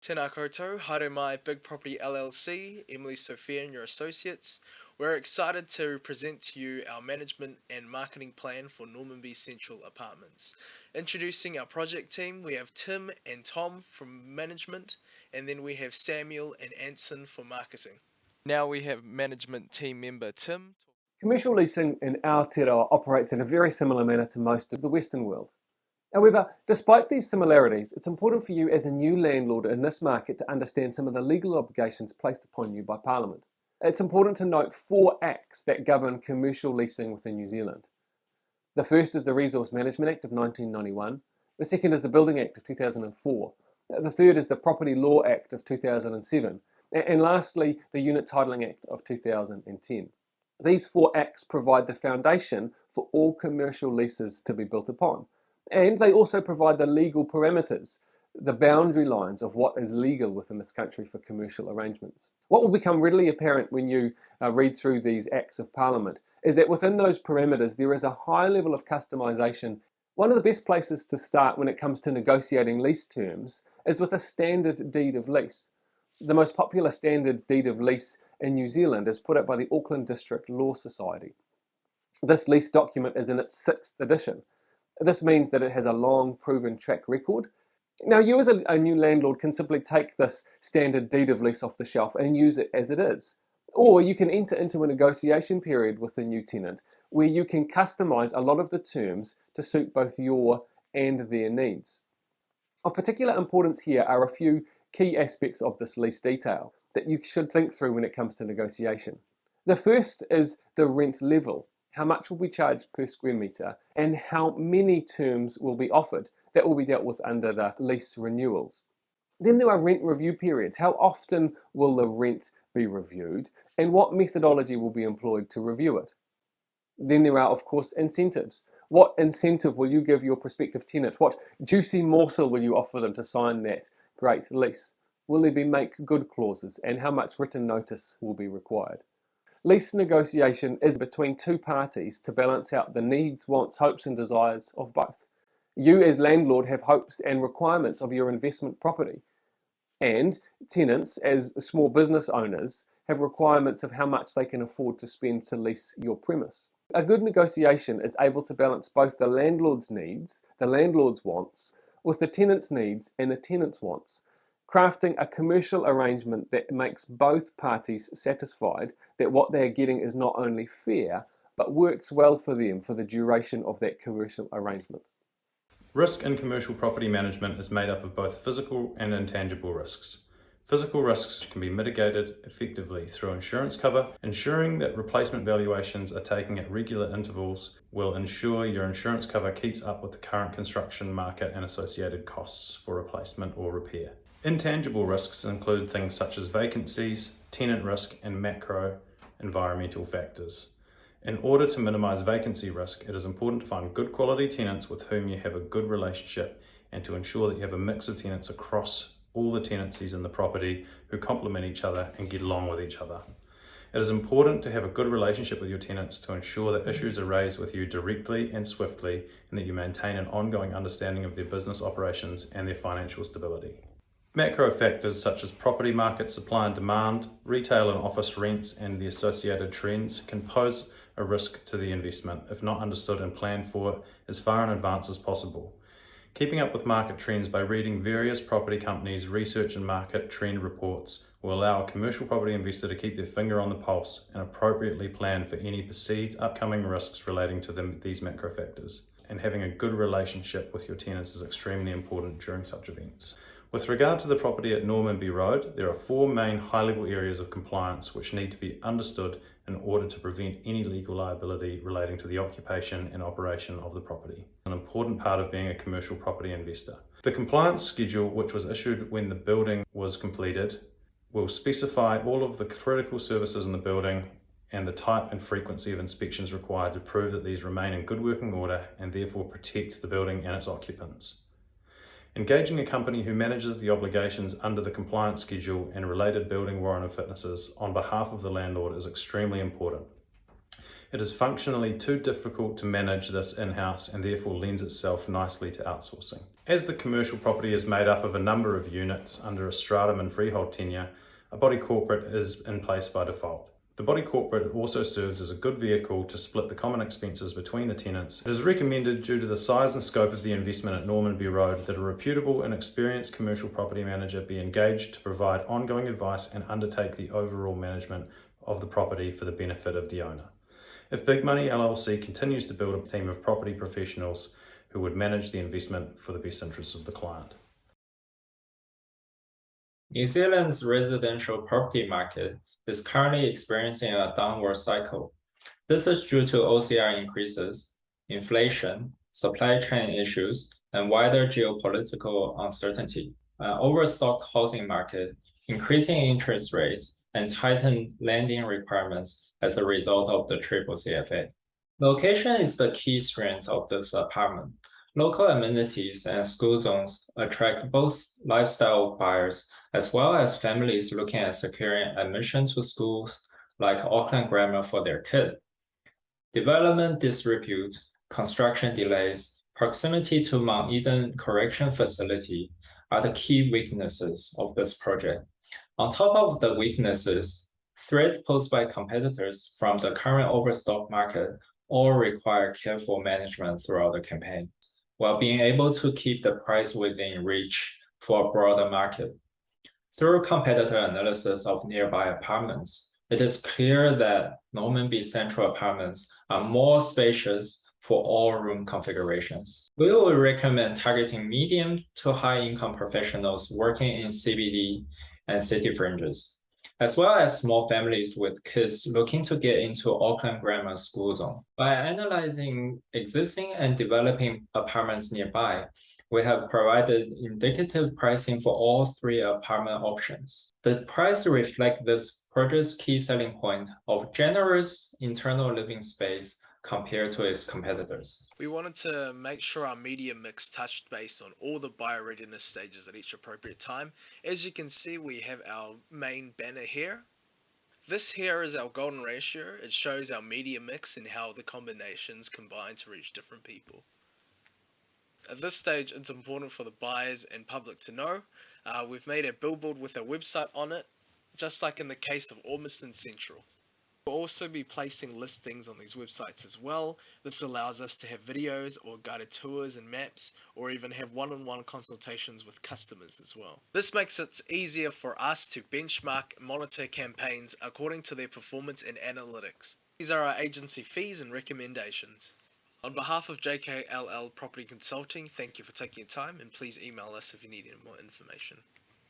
Tēnā koutou, haere mai Big Property LLC, Emily Sophia and your associates. We're excited to present to you our management and marketing plan for Normanby Central Apartments. Introducing our project team, we have Tim and Tom from management, and then we have Samuel and Anson for marketing. Now we have management team member Tim. Commercial leasing in Aotearoa operates in a very similar manner to most of the Western world. However, despite these similarities, it's important for you as a new landlord in this market to understand some of the legal obligations placed upon you by Parliament. It's important to note 4 acts that govern commercial leasing within New Zealand. The first is the Resource Management Act of 1991. The second is the Building Act of 2004. The third is the Property Law Act of 2007. And lastly, the Unit Titling Act of 2010. These 4 acts provide the foundation for all commercial leases to be built upon. And they also provide the legal parameters, the boundary lines of what is legal within this country for commercial arrangements. What will become readily apparent when you read through these Acts of Parliament is that within those parameters there is a high level of customisation. One of the best places to start when it comes to negotiating lease terms is with a standard deed of lease. The most popular standard deed of lease in New Zealand is put up by the Auckland District Law Society. This lease document is in its 6th edition. This means that it has a long proven track record. Now you as a new landlord can simply take this standard deed of lease off the shelf and use it as it is. Or you can enter into a negotiation period with the new tenant where you can customise a lot of the terms to suit both your and their needs. Of particular importance here are a few key aspects of this lease detail that you should think through when it comes to negotiation. The first is the rent level. How much will be charged per square metre, and how many terms will be offered. That will be dealt with under the lease renewals. Then there are rent review periods. How often will the rent be reviewed, and what methodology will be employed to review it? Then there are, of course, incentives. What incentive will you give your prospective tenant? What juicy morsel will you offer them to sign that great lease? Will there be make good clauses, and how much written notice will be required? Lease negotiation is between 2 parties to balance out the needs, wants, hopes and desires of both. You as landlord have hopes and requirements of your investment property, and tenants as small business owners have requirements of how much they can afford to spend to lease your premise. A good negotiation is able to balance both the landlord's needs, the landlord's wants, with the tenant's needs and the tenant's wants, crafting a commercial arrangement that makes both parties satisfied that what they're getting is not only fair, but works well for them for the duration of that commercial arrangement. Risk in commercial property management is made up of both physical and intangible risks. Physical risks can be mitigated effectively through insurance cover. Ensuring that replacement valuations are taken at regular intervals will ensure your insurance cover keeps up with the current construction market and associated costs for replacement or repair. Intangible risks include things such as vacancies, tenant risk, and macro environmental factors. In order to minimise vacancy risk, it is important to find good quality tenants with whom you have a good relationship and to ensure that you have a mix of tenants across all the tenancies in the property who complement each other and get along with each other. It is important to have a good relationship with your tenants to ensure that issues are raised with you directly and swiftly and that you maintain an ongoing understanding of their business operations and their financial stability. Macro factors such as property market supply and demand, retail and office rents and the associated trends can pose a risk to the investment if not understood and planned for as far in advance as possible. Keeping up with market trends by reading various property companies' research and market trend reports will allow a commercial property investor to keep their finger on the pulse and appropriately plan for any perceived upcoming risks relating to these macro factors. And having a good relationship with your tenants is extremely important during such events. With regard to the property at Normanby Road, there are 4 main high-level areas of compliance which need to be understood in order to prevent any legal liability relating to the occupation and operation of the property. An important part of being a commercial property investor. The compliance schedule, which was issued when the building was completed, will specify all of the critical services in the building and the type and frequency of inspections required to prove that these remain in good working order and therefore protect the building and its occupants. Engaging a company who manages the obligations under the compliance schedule and related building warrant of fitnesses on behalf of the landlord is extremely important. It is functionally too difficult to manage this in-house and therefore lends itself nicely to outsourcing. As the commercial property is made up of a number of units under a stratum and freehold tenure, a body corporate is in place by default. The body corporate also serves as a good vehicle to split the common expenses between the tenants. It is recommended, due to the size and scope of the investment at Normanby Road, that a reputable and experienced commercial property manager be engaged to provide ongoing advice and undertake the overall management of the property for the benefit of the owner. If Big Money LLC continues to build a team of property professionals who would manage the investment for the best interests of the client. New Zealand's residential property market is currently experiencing a downward cycle. This is due to OCR increases, inflation, supply chain issues, and wider geopolitical uncertainty. An overstocked housing market, increasing interest rates, and tightened lending requirements as a result of the CCCFA. Location is the key strength of this apartment. Local amenities and school zones attract both lifestyle buyers as well as families looking at securing admission to schools like Auckland Grammar for their kid. Development disrepute, construction delays, proximity to Mount Eden Correction Facility are the key weaknesses of this project. On top of the weaknesses, threat posed by competitors from the current overstock market all require careful management throughout the campaign, while being able to keep the price within reach for a broader market. Through competitor analysis of nearby apartments, it is clear that Normanby Central apartments are more spacious for all room configurations. We will recommend targeting medium to high income professionals working in CBD and city fringes, as well as small families with kids looking to get into Auckland Grammar School Zone. By analyzing existing and developing apartments nearby, we have provided indicative pricing for all three apartment options. The price reflects this project's key selling point of generous internal living space compared to its competitors. We wanted to make sure our media mix touched base on all the buyer readiness stages at each appropriate time. As you can see, we have our main banner here. This here is our golden ratio. It shows our media mix and how the combinations combine to reach different people. At this stage, it's important for the buyers and public to know. We've made a billboard with a website on it, just like in the case of Ormiston Central. We'll also be placing listings on these websites as well. This allows us to have videos or guided tours and maps, or even have one-on-one consultations with customers as well. This makes it easier for us to benchmark and monitor campaigns according to their performance and analytics. These are our agency fees and recommendations. On behalf of JKLL Property Consulting, thank you for taking your time, and please email us if you need any more information.